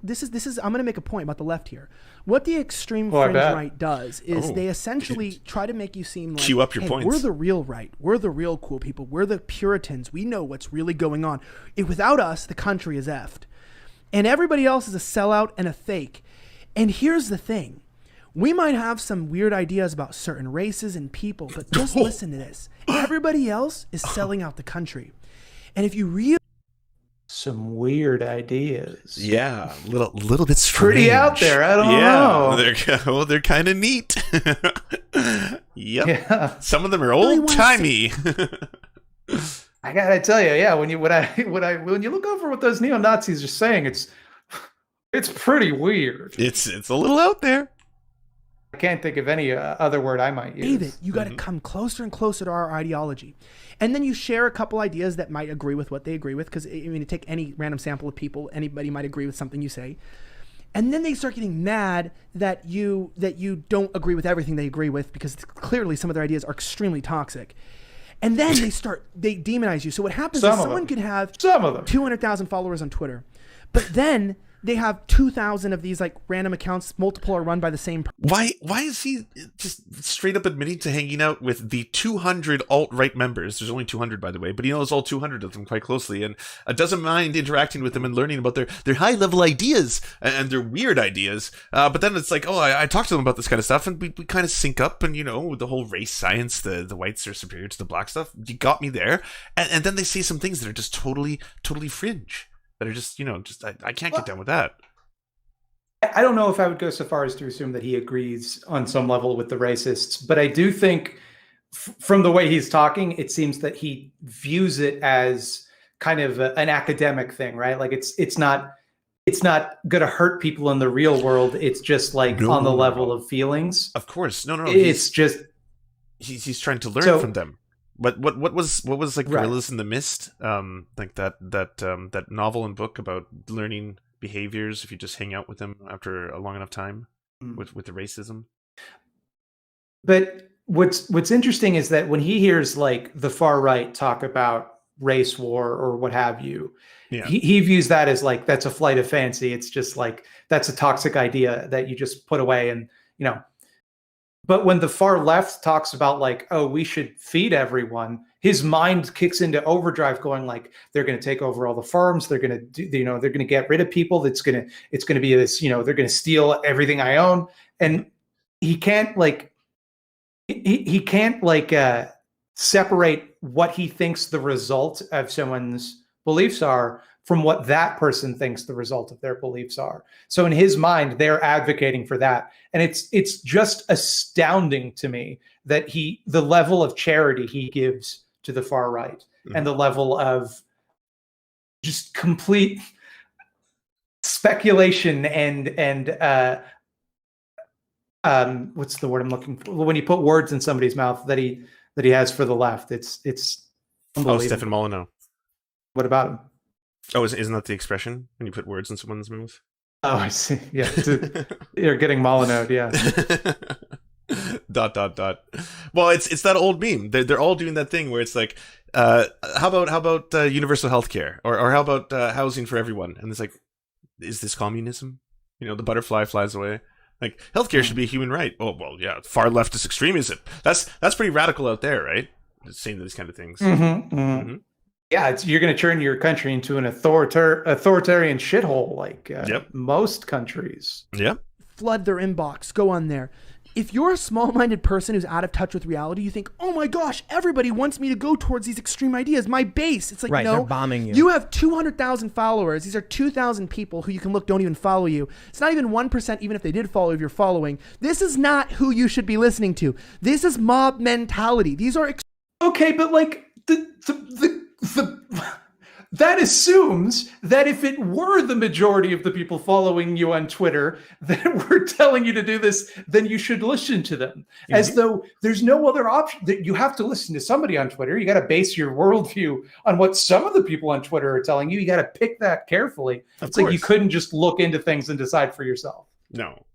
this is I'm going to make a point about the left here. What the extreme fringe right does is they essentially try to make you seem like, cue up your points. We're the real right. We're the real cool people. We're the Puritans. We know what's really going on. Without us, the country is effed. And everybody else is a sellout and a fake. And here's the thing. We might have some weird ideas about certain races and people, but just listen to this. Everybody else is selling out the country. And if you really some weird ideas. Yeah, little bit strange. Pretty out there. I don't know. They're kind of neat. Yep. Yeah. Some of them are old timey. I gotta tell you, yeah. When you look over what those neo-Nazis are saying, it's pretty weird. It's a little out there. I can't think of any other word I might use. David, you got to come closer and closer to our ideology. And then you share a couple ideas that might agree with what they agree with, because, I mean, take any random sample of people, anybody might agree with something you say. And then they start getting mad that you don't agree with everything they agree with, because clearly some of their ideas are extremely toxic. And then they demonize you. So what happens is someone could have 200,000 followers on Twitter, but then they have 2,000 of these like random accounts. Multiple are run by the same person. Why is he just straight up admitting to hanging out with the 200 alt-right members? There's only 200, by the way, but he knows all 200 of them quite closely, and doesn't mind interacting with them and learning about their high-level ideas and their weird ideas. But then it's like, I talked to them about this kind of stuff, and we kind of sync up, and the whole race science, the whites are superior to the black stuff. You got me there, and then they say some things that are just totally fringe. That are just, I can't get down with that. I don't know if I would go so far as to assume that he agrees on some level with the racists, but I do think from the way he's talking, it seems that he views it as kind of an academic thing, right? Like it's not going to hurt people in the real world. It's just like on the level of feelings. Of course. No. It's just he's trying to learn from them. But what was like Gorillas in the Mist? Like that novel and book about learning behaviors if you just hang out with them after a long enough time with the racism. But what's interesting is that when he hears like the far right talk about race war or what have you, he views that as like that's a flight of fancy. It's just like that's a toxic idea that you just put away, and But when the far left talks about like, oh, we should feed everyone, his mind kicks into overdrive, going like, they're going to take over all the farms. They're going to do, they're going to get rid of people. It's going to be this, they're going to steal everything I own. And he can't separate what he thinks the result of someone's beliefs are from what that person thinks the result of their beliefs are. So in his mind, they're advocating for that. And it's just astounding to me that the level of charity he gives to the far right and the level of just complete speculation and what's the word I'm looking for? When you put words in somebody's mouth that he has for the left, it's unbelievable. Stefan Molyneux. What about him? Oh, isn't that the expression when you put words in someone's mouth? Oh, I see. Yeah, you're getting Molyneux. Yeah. .. Well, it's that old meme. They're all doing that thing where it's like, how about universal healthcare, or how about housing for everyone? And it's like, is this communism? The butterfly flies away. Like healthcare should be a human right. Oh well, yeah. Far leftist extremism. That's pretty radical out there, right? Saying these kind of things. Yeah, you're going to turn your country into an authoritarian shithole like most countries. Yep. Flood their inbox. Go on there. If you're a small-minded person who's out of touch with reality, you think, oh my gosh, everybody wants me to go towards these extreme ideas. My base. It's like, no. They're bombing you. You have 200,000 followers. These are 2,000 people who you can look don't even follow you. It's not even 1%, even if they did follow, if you're following. This is not who you should be listening to. This is mob mentality. These are... Okay, but like that assumes that if it were the majority of the people following you on Twitter that were telling you to do this, then you should listen to them. As though there's no other option, that you have to listen to somebody on Twitter. You got to base your worldview on what some of the people on Twitter are telling you. You got to pick that carefully. It's like you couldn't just look into things and decide for yourself. No.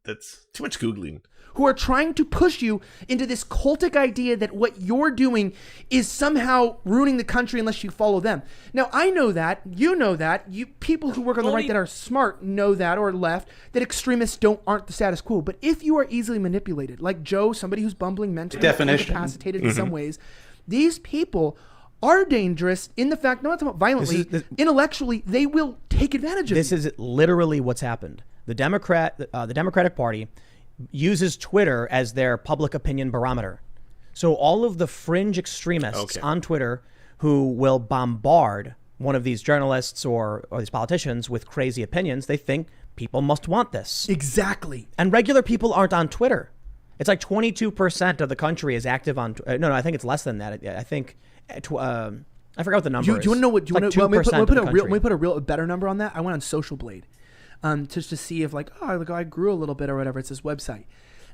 That's too much Googling. Who are trying to push you into this cultic idea that what you're doing is somehow ruining the country unless you follow them. Now, I know that. You know that. You people who work on the right that are smart know that, or left, that extremists aren't the status quo. But if you are easily manipulated, like Joe, somebody who's bumbling mentally, incapacitated in some ways, these people are dangerous in the fact, not about violently, intellectually, they will take advantage of this. Is literally what's happened. The Democratic Party uses Twitter as their public opinion barometer. So all of the fringe extremists on Twitter who will bombard one of these journalists or these politicians with crazy opinions, they think people must want this. Exactly. And regular people aren't on Twitter. It's like 22% of the country is active on. No, I think it's less than that. I think. I forgot what the number is. Do you want to know what? Do you like want to country. put a better number on that? I went on Social Blade, just to see if I grew a little bit or whatever. It's this website.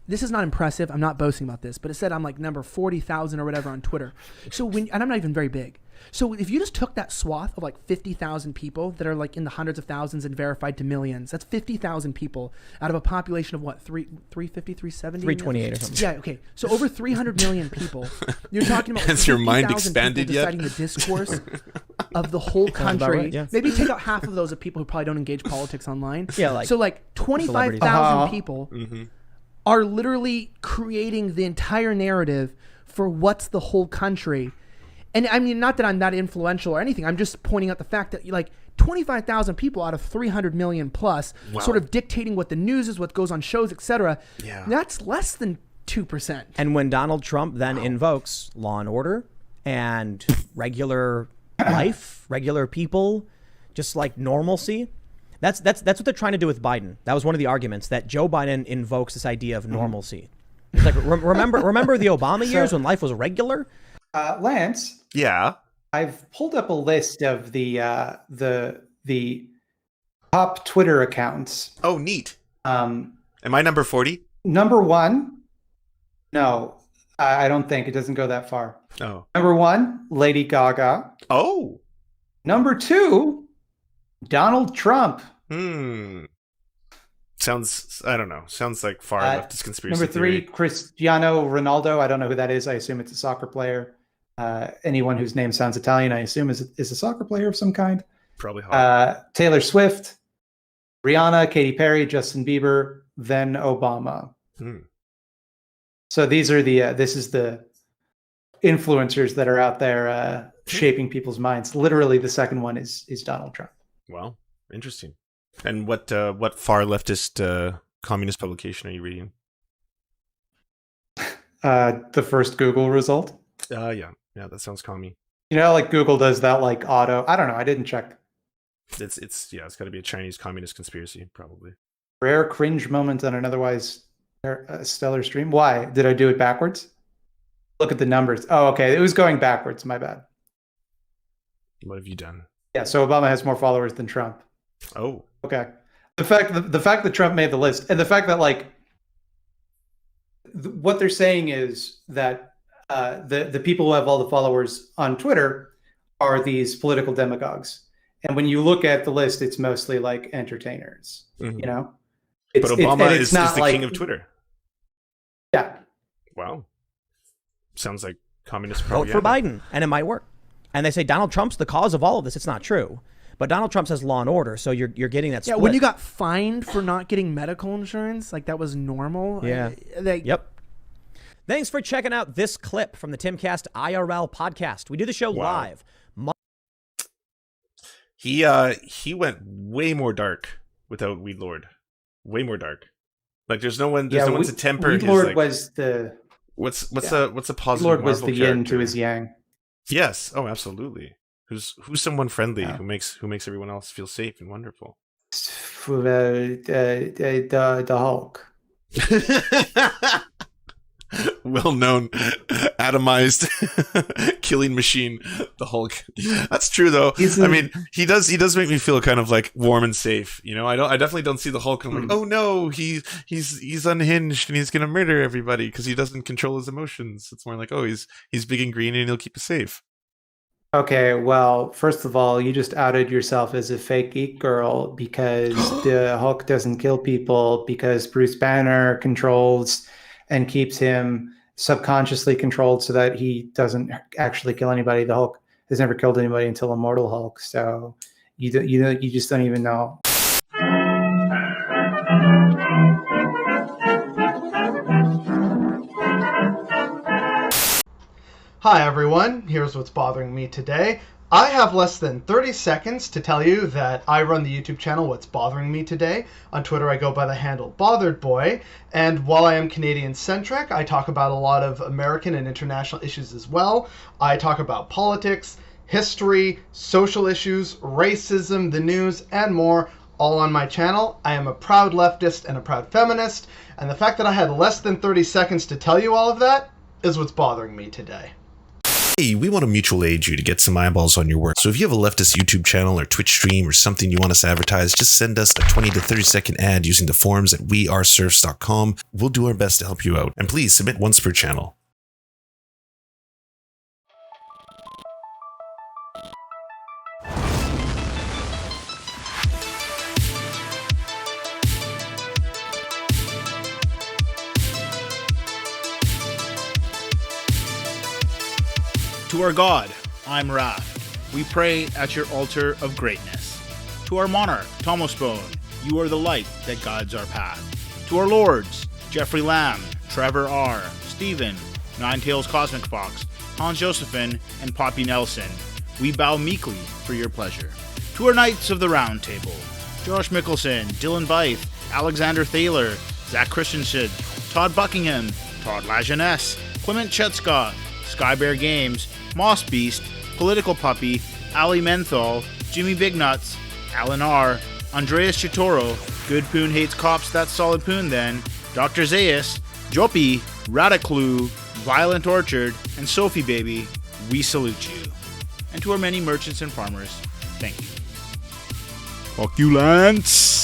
This is not impressive. I'm not boasting about this, but it said I'm like number 40,000 or whatever on Twitter. And I'm not even very big. So if you just took that swath of like 50,000 people that are like in the hundreds of thousands and verified to millions, that's 50,000 people out of a population of what, 350, 370? 328 or something. Yeah, okay. So over 300 million people. You're talking about Has your mind 50,000 expanded people yet? deciding the discourse of the whole country. Right, yeah. Maybe take out half of those of people who probably don't engage politics online. Yeah, so like 25,000 people are literally creating the entire narrative for what's the whole country. And I mean, not that I'm that influential or anything. I'm just pointing out the fact that like 25,000 people out of 300 million plus sort of dictating what the news is, what goes on shows, etc. Yeah. That's less than 2%. And when Donald Trump then invokes law and order and regular life, regular people, just like normalcy, that's what they're trying to do with Biden. That was one of the arguments, that Joe Biden invokes this idea of normalcy. It's like remember the Obama years when life was regular? Lance. Yeah. I've pulled up a list of the top Twitter accounts. Oh, neat. Am I number 40? Number one, no, I don't think it doesn't go that far. Oh. Number one, Lady Gaga. Oh. Number two, Donald Trump. Sounds, I don't know. Sounds like far leftist conspiracy Number three, theory. Cristiano Ronaldo. I don't know who that is. I assume it's a soccer player. Anyone whose name sounds Italian, I assume is a soccer player of some kind. Probably hot. Taylor Swift, Rihanna, Katy Perry, Justin Bieber, then Obama. So these are this is the influencers that are out there shaping people's minds. Literally, the second one is Donald Trump. Well, interesting. And what far leftist communist publication are you reading? The first Google result. Yeah, that sounds commie. You know, like Google does that, like auto. I don't know. I didn't check. It's got to be a Chinese communist conspiracy, probably. Rare cringe moment on an otherwise stellar stream. Why did I do it backwards? Look at the numbers. Oh, okay. It was going backwards. My bad. What have you done? Yeah. So Obama has more followers than Trump. Oh. Okay. The fact that Trump made the list, and the fact that like what they're saying is that the people who have all the followers on Twitter are these political demagogues. And when you look at the list, it's mostly like entertainers, you know? But Obama is the king of Twitter. Yeah. Wow. Sounds like communist Vote propaganda. for Biden, and it might work. And they say Donald Trump's the cause of all of this. It's not true. But Donald Trump says law and order, so you're getting that split. Yeah, when you got fined for not getting medical insurance, like that was normal. Yeah. Yep. Thanks for checking out this clip from the Timcast IRL podcast. We do the show live. He went way more dark without Weed Lord. Way more dark. Like there's no one to temper Weed his Lord like, was the what's a positive Lord was Marvel the yin character? to his yang. Yes. Oh, absolutely. Who's someone friendly who makes everyone else feel safe and wonderful. The Hulk. Well-known atomized killing machine, the Hulk. That's true though. I mean, he does make me feel kind of like warm and safe. You know, I definitely don't see the Hulk and I'm like, oh no, he's unhinged and he's gonna murder everybody because he doesn't control his emotions. It's more like, oh, he's big and green and he'll keep us safe. Okay, well, first of all, you just outed yourself as a fake geek girl because the Hulk doesn't kill people because Bruce Banner controls and keeps him subconsciously controlled so that he doesn't actually kill anybody. The Hulk has never killed anybody until Immortal Hulk, so you just don't even know. Hi everyone, here's what's bothering me today. I have less than 30 seconds to tell you that I run the YouTube channel What's Bothering Me Today. On Twitter I go by the handle Bothered Boy, and while I am Canadian centric, I talk about a lot of American and international issues as well. I talk about politics, history, social issues, racism, the news, and more, all on my channel. I am a proud leftist and a proud feminist, and the fact that I had less than 30 seconds to tell you all of that is what's bothering me today. Hey, we want to mutual aid you to get some eyeballs on your work. So if you have a leftist YouTube channel or Twitch stream or something you want us to advertise, just send us a 20 to 30 second ad using the forums at weareserfs.com. We'll do our best to help you out. And please submit once per channel. To our God, I'm Wrath. We pray at your altar of greatness. To our monarch, Thomas Bone, you are the light that guides our path. To our lords, Jeffrey Lamb, Trevor R., Stephen, Ninetails Cosmic Fox, Hans Josephine, and Poppy Nelson, we bow meekly for your pleasure. To our Knights of the Round Table, Josh Mickelson, Dylan Byth, Alexander Thaler, Zach Christensen, Todd Buckingham, Todd Lajeunesse, Clement Chetska, Skybear Games, Moss Beast, Political Puppy, Ali Menthol, Jimmy Bignuts, Alan R., Andreas Chitoro, Good Poon Hates Cops, That's Solid Poon Then, Dr. Zayas, Joppy, Radiclu, Violent Orchard, and Sophie Baby, we salute you. And to our many merchants and farmers, thank you. Fuck you, Lance!